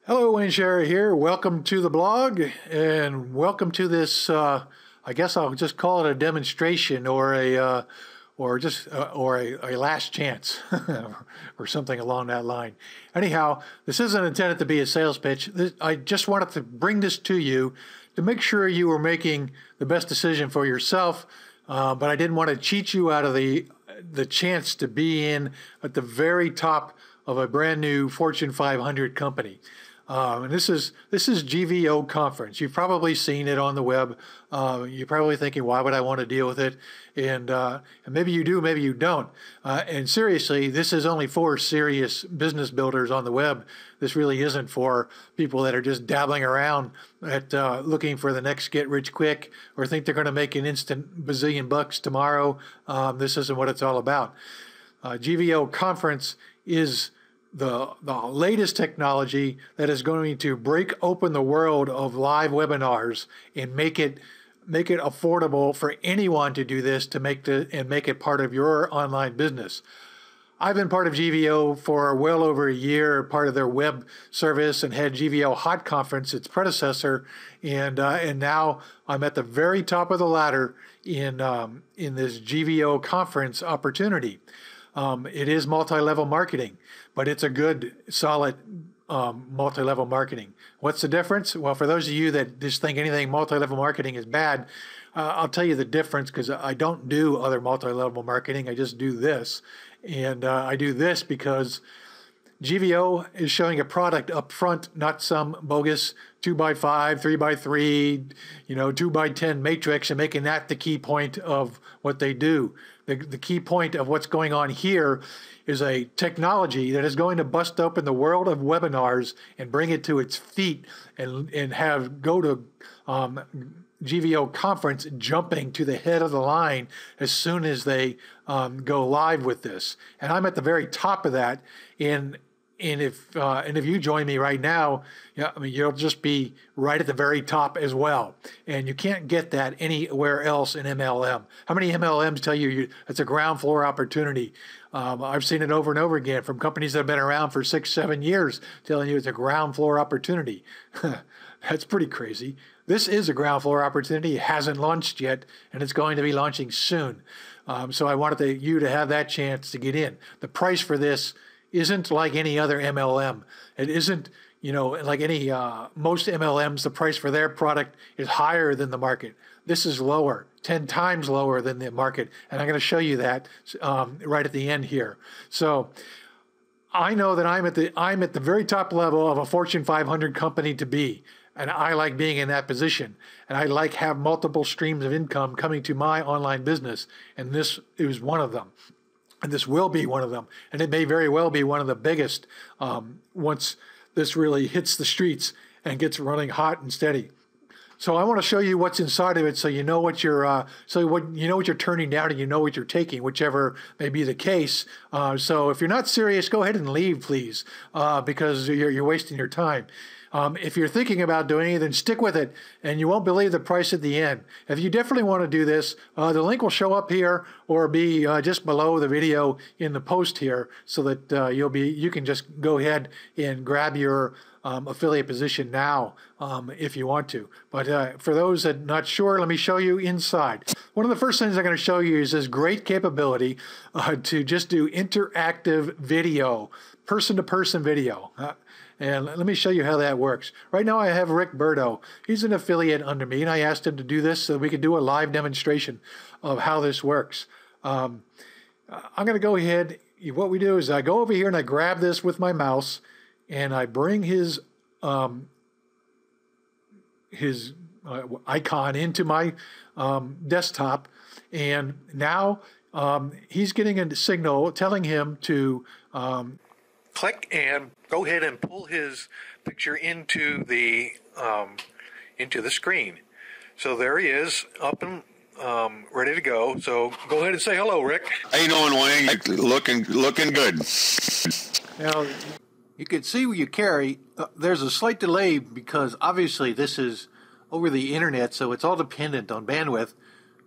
Hello, Wayne Scherer here. Welcome to the blog, and welcome to this. I guess I'll just call it a demonstration, or a last chance, or something along that line. Anyhow, this isn't intended to be a sales pitch. I just wanted to bring this to you to make sure you were making the best decision for yourself. But I didn't want to cheat you out of the chance to be in at the very top of a brand new Fortune 500 company. And this is GVO Conference. You've probably seen it on the web. You're probably thinking, why would I want to deal with it? And maybe you do, maybe you don't. And seriously, this is only for serious business builders on the web. This really isn't for people that are just dabbling around at looking for the next get rich quick or think they're going to make an instant bazillion bucks tomorrow. This isn't what it's all about. GVO Conference is the latest technology that is going to break open the world of live webinars and make it affordable for anyone to do this, to make it part of your online business. I've been part of GVO for well over a year, part of their web service, and had GVO Hot Conference, its predecessor, and now I'm at the very top of the ladder in this GVO Conference opportunity. It is multi-level marketing, but it's a good, solid multi-level marketing. What's the difference? Well, for those of you that just think anything multi-level marketing is bad, I'll tell you the difference, because I don't do other multi-level marketing. I just do this. And I do this because GVO is showing a product up front, not some bogus 2x5, 3x3, 2x10 matrix, and making that the key point of what they do. The key point of what's going on here is a technology that is going to bust open the world of webinars and bring it to its feet, and go to GVO Conference jumping to the head of the line as soon as they go live with this. And I'm at the very top of that. And if you join me right now, you'll just be right at the very top as well. And you can't get that anywhere else in MLM. How many MLMs tell you it's a ground floor opportunity? I've seen it over and over again from companies that have been around for 6-7 years telling you it's a ground floor opportunity. That's pretty crazy. This is a ground floor opportunity. It hasn't launched yet, and it's going to be launching soon. So I wanted you to have that chance to get in. The price for this isn't like any other MLM. It isn't, like any most MLMs. The price for their product is higher than the market. This is lower, 10 times lower than the market, and I'm going to show you that right at the end here. So I know that I'm at the very top level of a Fortune 500 company to be, and I like being in that position, and I like have multiple streams of income coming to my online business, and this is one of them. And this will be one of them. And it may very well be one of the biggest once this really hits the streets and gets running hot and steady. So I want to show you what's inside of it, so you know what you're what you're turning down, and you know what you're taking, whichever may be the case. So if you're not serious, go ahead and leave, please, because you're wasting your time. If you're thinking about doing it, then stick with it, and you won't believe the price at the end. If you definitely want to do this, the link will show up here or be just below the video in the post here, so that you can just go ahead and grab your affiliate position now if you want to. But for those that are not sure, let me show you inside. One of the first things I'm going to show you is this great capability to just do interactive video, person-to-person video. And let me show you how that works. Right now I have Rick Burdo. He's an affiliate under me, and I asked him to do this so we could do a live demonstration of how this works. I'm going to go ahead. What we do is I go over here and I grab this with my mouse, and I bring his icon into my desktop, and now he's getting a signal telling him to click and go ahead and pull his picture into the screen. So there he is, up and ready to go. So go ahead and say hello, Rick. How you doing, Wayne? Looking good. Now, you can see what you carry. There's a slight delay because obviously this is over the internet, so it's all dependent on bandwidth.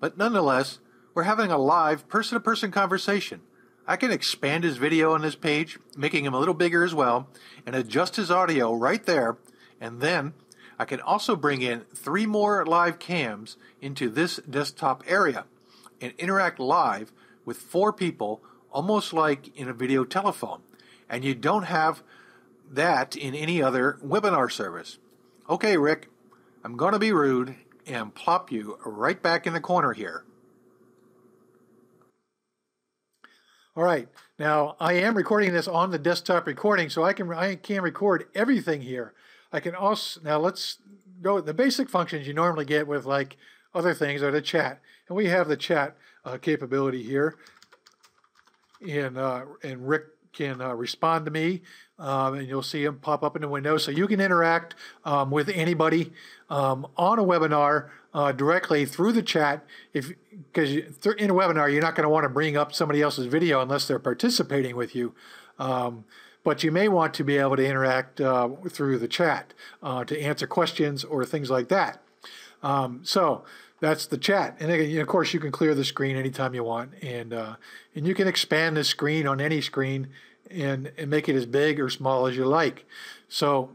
But nonetheless, we're having a live person-to-person conversation. I can expand his video on this page, making him a little bigger as well, and adjust his audio right there. And then I can also bring in 3 more live cams into this desktop area and interact live with 4 people, almost like in a video telephone. And you don't have that in any other webinar service. Okay, Rick, I'm going to be rude and plop you right back in the corner here. All right, now I am recording this on the desktop recording, so I can record everything here. I can also, now let's go, the basic functions you normally get with like other things are the chat. And we have the chat capability here. And Rick can respond to me, and you'll see him pop up in the window. So you can interact with anybody on a webinar directly through the chat. Because in a webinar, you're not going to want to bring up somebody else's video unless they're participating with you. But you may want to be able to interact through the chat to answer questions or things like that. So that's the chat. And again, of course, you can clear the screen anytime you want. And you can expand the screen on any screen and make it as big or small as you like. So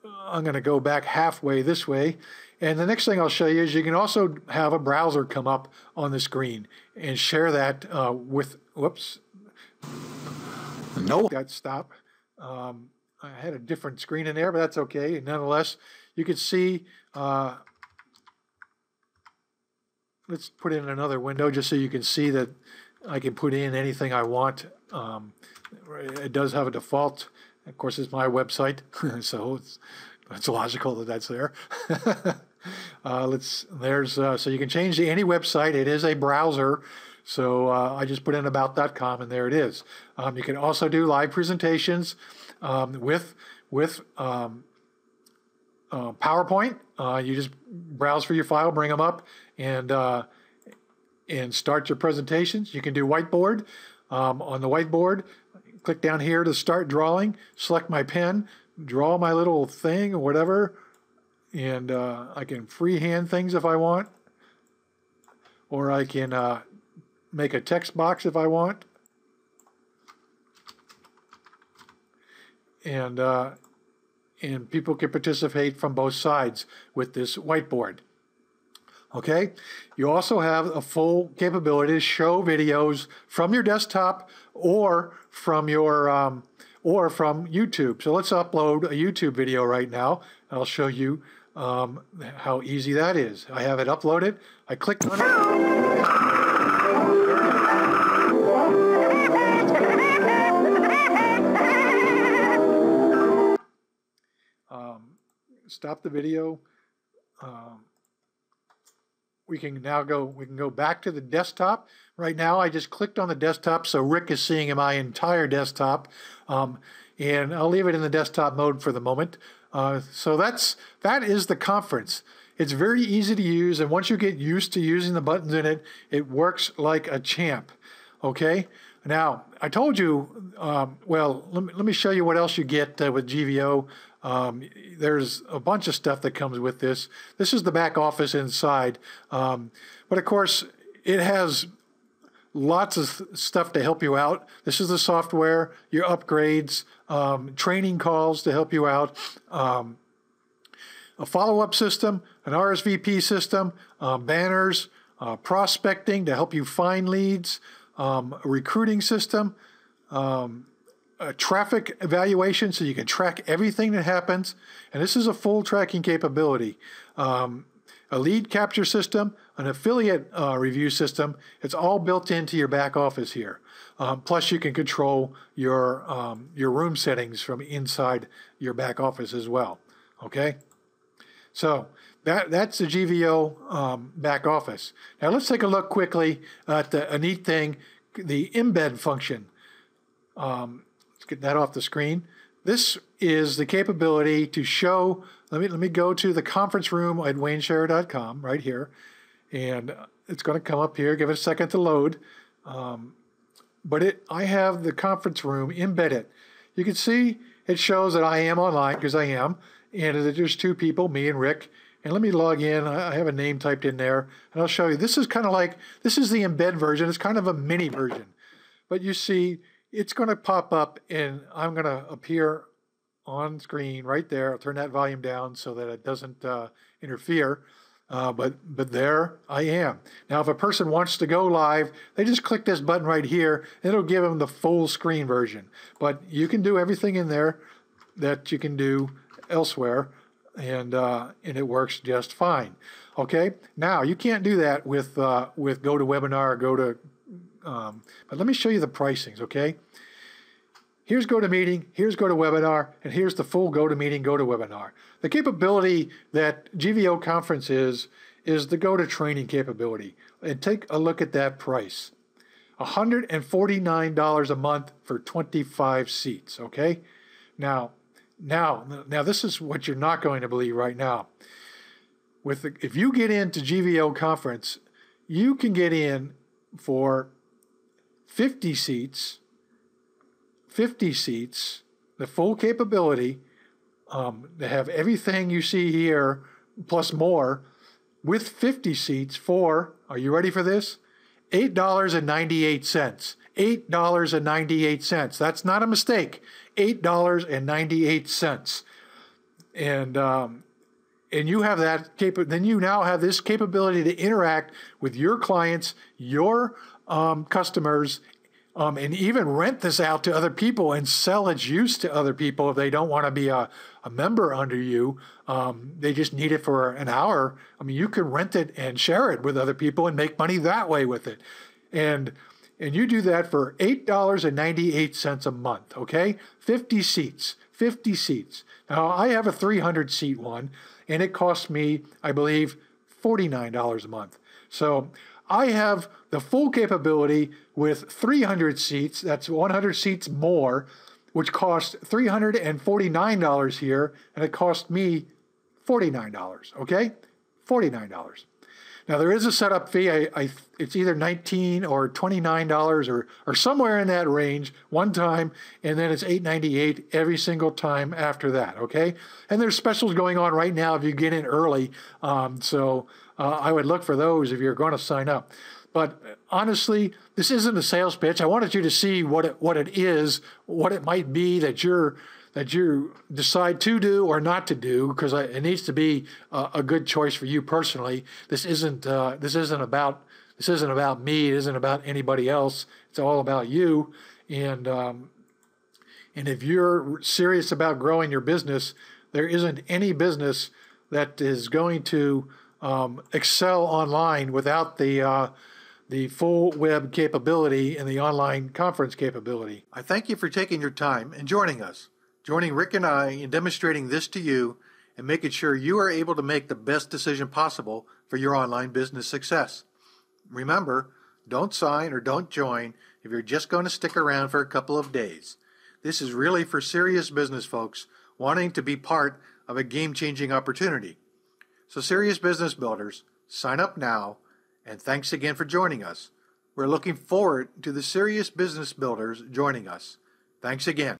I'm going to go back halfway this way. And the next thing I'll show you is you can also have a browser come up on the screen and share that with, whoops. No. Got stop. I had a different screen in there, but that's okay. And nonetheless, you can see, let's put in another window just so you can see that I can put in anything I want. It does have a default. Of course, it's my website, so it's logical that that's there. So you can change to any website. It is a browser. So I just put in about.com and there it is. You can also do live presentations with PowerPoint. You just browse for your file, bring them up, and start your presentations. You can do whiteboard. On the whiteboard, click down here to start drawing, select my pen, draw my little thing or whatever, and I can freehand things if I want, or I can make a text box if I want. And people can participate from both sides with this whiteboard. Okay, you also have a full capability to show videos from your desktop or from your from YouTube. So let's upload a YouTube video right now. I'll show you how easy that is. I have it uploaded. I clicked on it. Stop the video. We can go back to the desktop. Right now, I just clicked on the desktop, so Rick is seeing my entire desktop. And I'll leave it in the desktop mode for the moment. So that is the conference. It's very easy to use, and once you get used to using the buttons in it, it works like a champ. Okay? Now, I told you, well, let me show you what else you get with GVO. There's a bunch of stuff that comes with this. This is the back office inside. But of course, it has lots of stuff to help you out. This is the software, your upgrades, training calls to help you out, a follow-up system, an RSVP system, banners, prospecting to help you find leads, a recruiting system, a traffic evaluation so you can track everything that happens. And this is a full tracking capability. A lead capture system, an affiliate review system. It's all built into your back office here. Plus you can control your room settings from inside your back office as well. Okay? So that's the GVO back office. Now let's take a look quickly at a neat thing, the embed function. Let's get that off the screen. This is the capability to show, let me go to the conference room at wayneshare.com right here, and it's going to come up here. Give it a second to load. But I have the conference room embedded. You can see it shows that I am online, because I am, and there's 2 people, me and Rick. And let me log in. I have a name typed in there, and I'll show you. This is kind of like, this is the embed version. It's kind of a mini version. but you see it's going to pop up and I'm going to appear on screen right there. I'll turn that volume down so that it doesn't interfere. But there I am. Now, if a person wants to go live, they just click this button right here. And it'll give them the full screen version. But you can do everything in there that you can do elsewhere, and it works just fine. Okay. Now you can't do that with GoToWebinar or but let me show you the pricings. Okay. Here's GoToMeeting, here's GoToWebinar, and here's the full GoToMeeting, GoToWebinar. The capability that GVO Conference is the GoToTraining capability. And take a look at that price. $149 a month for 25 seats, okay? Now this is what you're not going to believe right now. If you get into GVO Conference, you can get in for 50 seats, the full capability, to have everything you see here plus more, with 50 seats for, are you ready for this? $8.98. $8.98. That's not a mistake. $8.98. And you have that then you now have this capability to interact with your clients, your customers, and even rent this out to other people and sell its use to other people if they don't want to be a member under you. They just need it for an hour. I mean, you can rent it and share it with other people and make money that way with it. And you do that for $8.98 a month, okay? 50 seats. Now, I have a 300-seat one, and it costs me, I believe, $49 a month. So I have the full capability with 300 seats. That's 100 seats more, which costs $349 here, and it cost me $49, okay? $49. Now, there is a setup fee. It's either $19 or $29 or somewhere in that range one time, and then it's $8.98 every single time after that, okay? And there's specials going on right now if you get in early, so I would look for those if you're going to sign up. But honestly, this isn't a sales pitch. I wanted you to see what it is, what it might be that you decide to do or not to do, because it needs to be a good choice for you personally. This isn't about me. It isn't about anybody else. It's all about you. And if you're serious about growing your business, there isn't any business that is going to excel online without the full web capability and the online conference capability. I thank you for taking your time and joining us. Joining Rick and I in demonstrating this to you and making sure you are able to make the best decision possible for your online business success. Remember, don't sign or don't join if you're just going to stick around for a couple of days. This is really for serious business folks wanting to be part of a game-changing opportunity. So serious business builders, sign up now, and thanks again for joining us. We're looking forward to the serious business builders joining us. Thanks again.